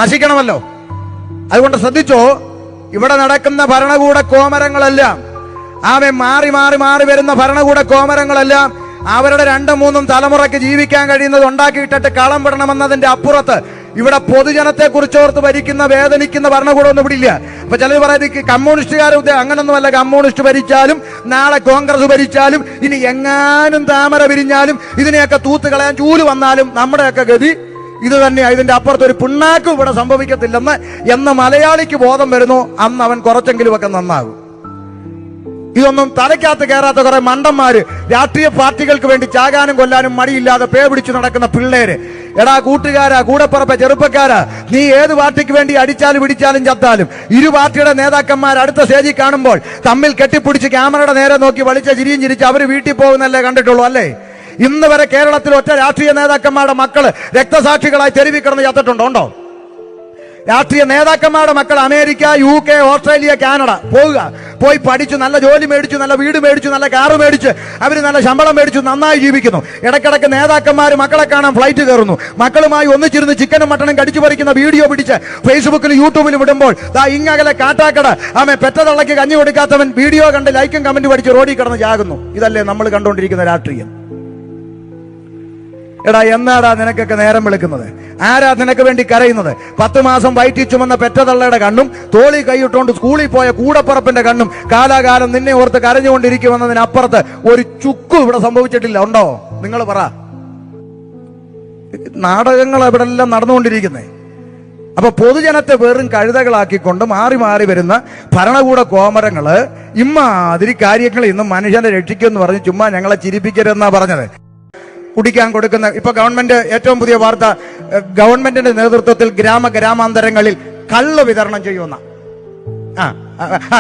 നശിക്കണമല്ലോ. അതുകൊണ്ട് ശ്രദ്ധിച്ചോ, ഇവിടെ നടക്കുന്ന ഭരണകൂട കോമരങ്ങളെല്ലാം, മാറി മാറി മാറി വരുന്ന ഭരണകൂട കോമരങ്ങളെല്ലാം അവരുടെ 2-3 തലമുറയ്ക്ക് ജീവിക്കാൻ കഴിയുന്നത് ഉണ്ടാക്കിയിട്ടിട്ട് കളം വിടണമെന്നതിന്റെ അപ്പുറത്ത് ഇവിടെ പൊതുജനത്തെ കുറിച്ചോർത്ത് ഭരിക്കുന്ന വേദനിക്കുന്ന ഭരണകൂടമൊന്നും ഇവിടെ ഇല്ല. അപ്പൊ ചിലർ പറയുന്നത് കമ്മ്യൂണിസ്റ്റുകാർ അങ്ങനൊന്നുമല്ല. കമ്മ്യൂണിസ്റ്റ് ഭരിച്ചാലും നാളെ കോൺഗ്രസ് ഭരിച്ചാലും ഇനി എങ്ങാനും താമര വിരിഞ്ഞാലും ഇതിനെയൊക്കെ തൂത്ത് കളയാൻ ചൂല് വന്നാലും നമ്മുടെയൊക്കെ ഗതി ഇത് തന്നെയാണ്. ഇതിന്റെ അപ്പുറത്ത് ഒരു പിണ്ണാക്കും ഇവിടെ സംഭവിക്കത്തില്ലെന്ന് മലയാളിക്ക് ബോധം വരുന്നു, അന്ന് അവൻ കുറച്ചെങ്കിലും ഒക്കെ നന്നാകും. ഇതൊന്നും തലയ്ക്കകത്ത് കയറാത്ത കുറെ മണ്ടന്മാര്, രാഷ്ട്രീയ പാർട്ടികൾക്ക് വേണ്ടി ചാകാനും കൊല്ലാനും മടിയില്ലാതെ പേ പിടിച്ചു നടക്കുന്ന പിള്ളേര്. എടാ കൂട്ടുകാരാ, കൂടെപ്പറപ്പ ചെറുപ്പക്കാരാ, നീ ഏത് പാർട്ടിക്ക് വേണ്ടി അടിച്ചാലും പിടിച്ചാലും ചത്താലും ഇരു പാർട്ടിയുടെ നേതാക്കന്മാർ അടുത്ത സ്റ്റേജിൽ കാണുമ്പോൾ തമ്മിൽ കെട്ടിപ്പിടിച്ച് ക്യാമറയുടെ നേരെ നോക്കി വലിച്ച ചിരിയും ചിരിച്ച് അവര് വീട്ടിൽ പോകുന്നല്ലേ കണ്ടിട്ടുള്ളൂ അല്ലേ? ഇന്ന് വരെ കേരളത്തിൽ ഒറ്റ രാഷ്ട്രീയ നേതാക്കന്മാരുടെ മക്കള് രക്തസാക്ഷികളായി തെരുവിൽ കിടന്ന് ചത്തിട്ടുണ്ടോ? രാഷ്ട്രീയ നേതാക്കന്മാരുടെ മക്കൾ അമേരിക്ക, UK, ഓസ്ട്രേലിയ, കാനഡ പോയി പഠിച്ചു, നല്ല ജോലി മേടിച്ചു, നല്ല വീട് മേടിച്ചു, നല്ല കാറ് മേടിച്ച് അവര് നല്ല ശമ്പളം മേടിച്ചു, നന്നായി ജീവിക്കുന്നു. ഇടയ്ക്കിടയ്ക്ക് നേതാക്കന്മാർ മക്കളെ കാണാൻ ഫ്ലൈറ്റ് കയറുന്നു, മക്കളുമായി ഒന്നിച്ചിരുന്ന് ചിക്കനും മട്ടനും കടിച്ചു പറിക്കുന്ന വീഡിയോ പിടിച്ച് ഫേസ്ബുക്കിലും യൂട്യൂബിലും ഇടുമ്പോൾ ഇങ്ങകലെ കാട്ടാക്കട പെറ്റതള്ളക്ക് കഞ്ഞി കൊടുക്കാത്തവൻ വീഡിയോ കണ്ട് ലൈക്കും കമന്റ് പഠിച്ച് റോഡിൽ കിടന്ന് ചാകുന്നു. ഇതല്ലേ നമ്മൾ കണ്ടുകൊണ്ടിരിക്കുന്ന രാഷ്ട്രീയം? എടാ, എന്നാടാ നിനക്കൊക്കെ നേരം വിളിക്കുന്നത്? ആരാ നിനക്ക് വേണ്ടി കരയുന്നത്? 10 മാസം വയറ്റി ചുമന്ന പെറ്റതള്ളയുടെ കണ്ണും തോളി കൈയിട്ടോണ്ട് സ്കൂളിൽ പോയ കൂടപ്പറപ്പിന്റെ കണ്ണും കാലാകാലം നിന്നെ ഓർത്ത് കരഞ്ഞുകൊണ്ടിരിക്കുമെന്നതിനപ്പുറത്ത് ഒരു ചുക്കും ഇവിടെ സംഭവിച്ചിട്ടില്ല. ഉണ്ടോ? നിങ്ങൾ പറ. നാടകങ്ങൾ ഇവിടെ എല്ലാം നടന്നുകൊണ്ടിരിക്കുന്നത്. അപ്പൊ പൊതുജനത്തെ വെറും കഴുതകളാക്കിക്കൊണ്ട് മാറി മാറി വരുന്ന ഭരണകൂട കോമരങ്ങള് ഇമ്മാതിരി കാര്യങ്ങൾ ഇന്ന് മനുഷ്യനെ രക്ഷിക്കുമെന്ന് പറഞ്ഞ് ചുമ്മാ ഞങ്ങളെ ചിരിപ്പിക്കരുതെന്നാ പറഞ്ഞത്. കുടിക്കാൻ കൊടുക്കുന്ന ഇപ്പൊ ഗവൺമെന്റ് ഏറ്റവും പുതിയ വാർത്ത, ഗവൺമെന്റിന്റെ നേതൃത്വത്തിൽ ഗ്രാമാന്തരങ്ങളിൽ കള്ള് വിതരണം ചെയ്യുന്ന.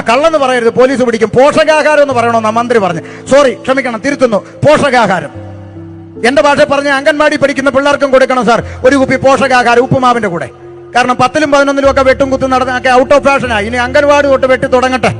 കള്ളെന്ന് പറയരുത്, പോലീസ് പിടിക്കും. പോഷകാഹാരം എന്ന് പറയണമെന്നാ മന്ത്രി പറഞ്ഞു. സോറി, ക്ഷമിക്കണം, തിരുത്തുന്നു. പോഷകാഹാരം. എന്റെ ഭാഷ പറഞ്ഞ അംഗൻവാടി പഠിക്കുന്ന പിള്ളേർക്കും കൊടുക്കണം സാർ ഒരു കുപ്പി പോഷകാഹാരം ഉപ്പുമാവിന്റെ കൂടെ. കാരണം 10ലും 11ലും ഒക്കെ വെട്ടും കുത്തും നടന്നൊക്കെ ഔട്ട് ഓഫ് ഫാഷനായി. ഇനി അംഗൻവാടി തൊട്ട് വെട്ടി തുടങ്ങട്ടെ.